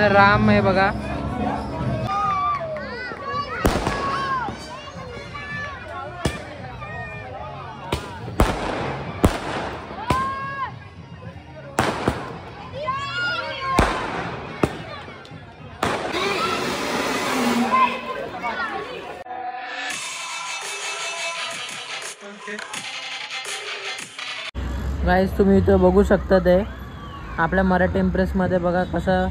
इथं राम आहे बघा. गाईस तुम्ही इथं बघू शकता ते आपल्या मराठी इम्प्रेसमध्ये बघा कसा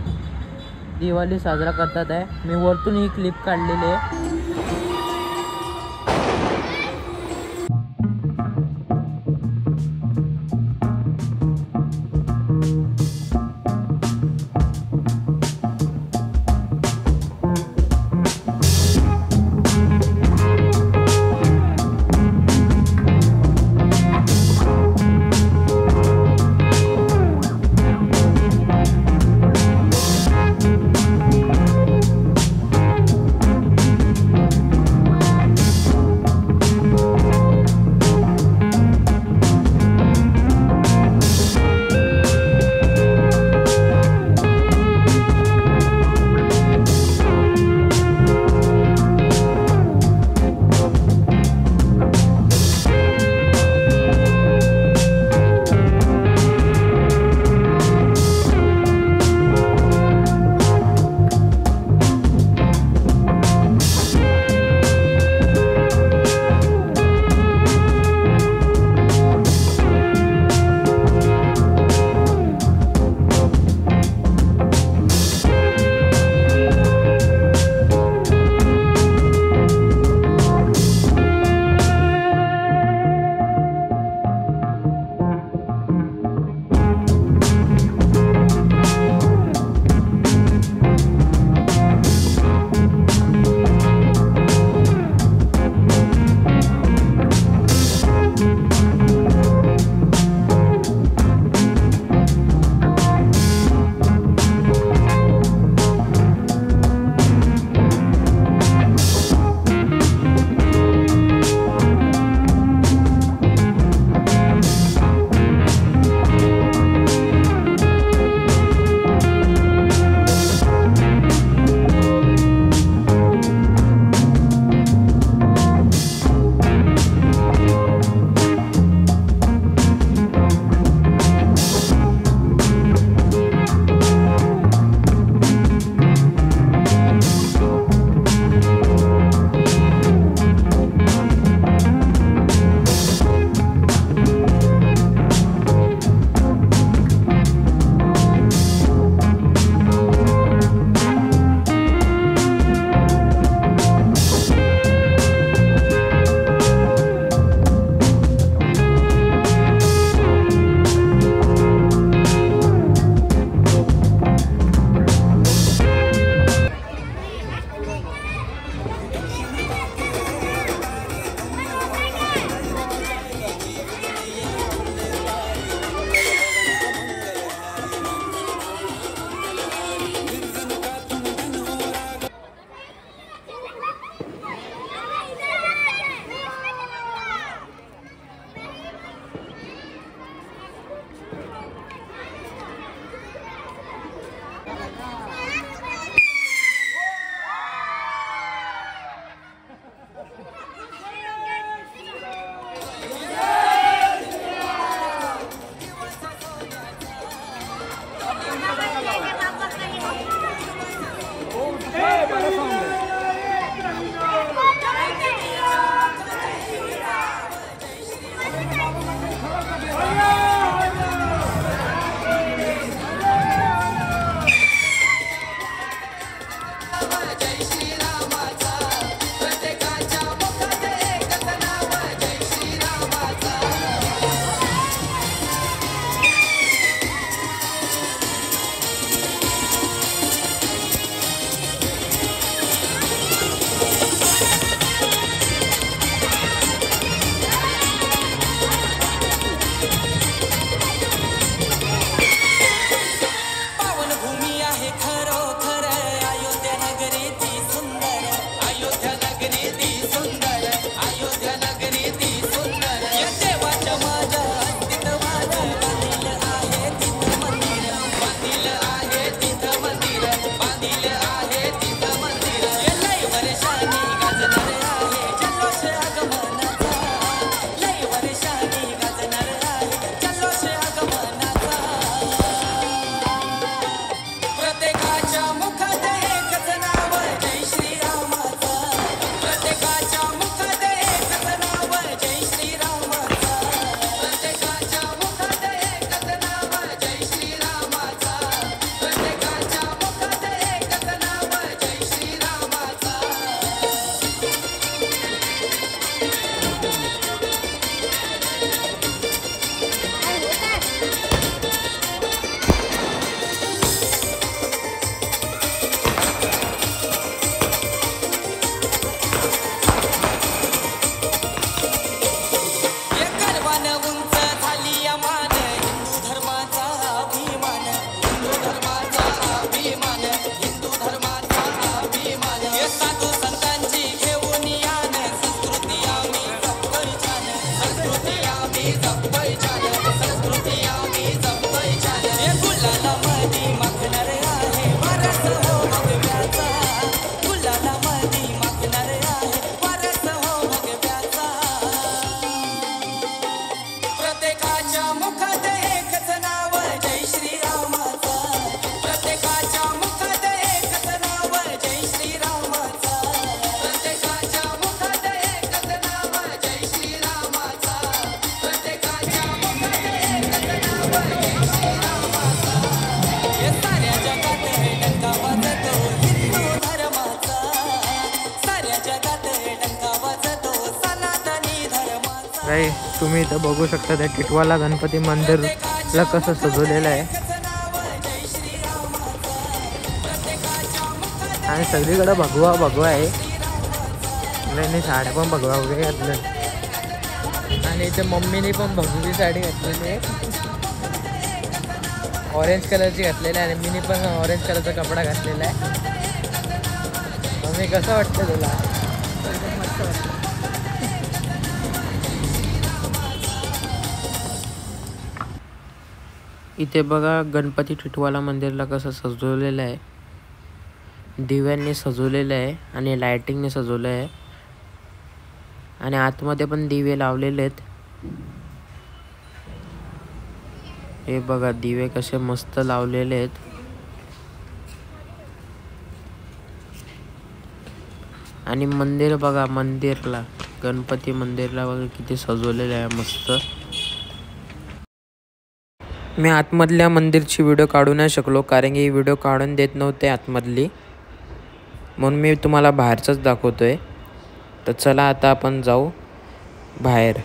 दिवाळी साजरा करतात आहे. मी वरतून ही क्लिप काढलेली आहे. काही तुम्ही इथं बघू शकता त्या टिटवाला गणपती मंदिरला कसं सजवलेलं आहे आणि सगळीकडे भगवा भगवा आहे. मुलांनी साड्या पण भगवा वगैरे घातल्या आणि इथे मम्मीने पण भगवी साडी घातलेली आहे, ऑरेंज कलरची घातलेली आहे आणि मीने पण ऑरेंज कलरचा कपडा घातलेला आहे. मम्मी कसं वाटतं तुला? मस्त वाटतं. इथे बघा गणपती टिटवाला मंदिरला कसं सजवलेलं आहे, दिव्यांनी सजवलेलं आहे आणि लायटिंगने सजवलं आहे आणि आतमध्ये पण दिवे लावलेले आहेत. हे बघा दिवे कसे मस्त लावलेले आहेत आणि मंदिर बघा, मंदिरला गणपती मंदिरला बघा किती सजवलेलं आहे मस्त. मी आतमधल्या मंदिरची व्हिडिओ काढू नाही शकलो कारण की व्हिडिओ काढून देत नव्हते आतमधली, म्हणून मी तुम्हाला बाहेरचंच दाखवतोय. तर चला आता आपण जाऊ बाहेर.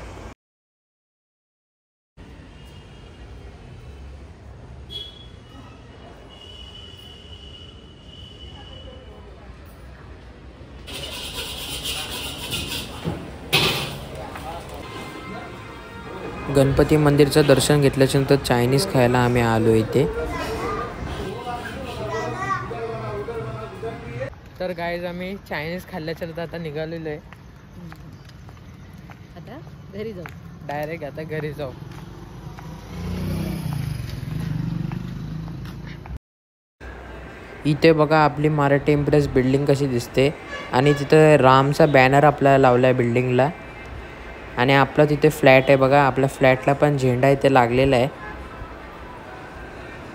गणपती मंदिरचं दर्शन घेतल्याच्यानंतर चायनीज खायला आम्ही आलो इथे. तर गाईज आम्ही चायनीज खाल्ल्याच्यानंतर आता निघालेलो आहे. आता घरी जाऊ, डायरेक्ट आता घरी जाऊ. इथे बघा आपली मराठी इम्प्रेस बिल्डिंग कशी दिसते आणि तिथं रामचा बॅनर आपल्याला लावला आहे बिल्डिंगला आणि आपला तिथे फ्लॅट आहे बघा, आपल्या फ्लॅटला पण झेंडा इथे लागलेला आहे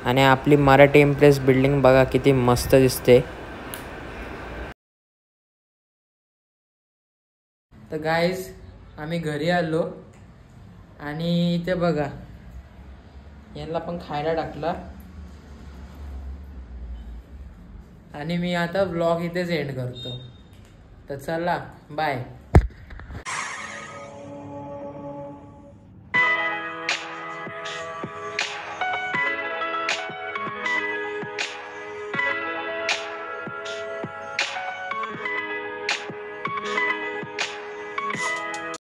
आणि आपली मराठी इम्प्रेस बिल्डिंग बघा किती मस्त दिसते. तर गाईज आम्ही घरी आलो आणि इथे बघा यांना पण खायला टाकला आणि मी आता व्लॉग इथेच एंड करतो. तर चला बाय.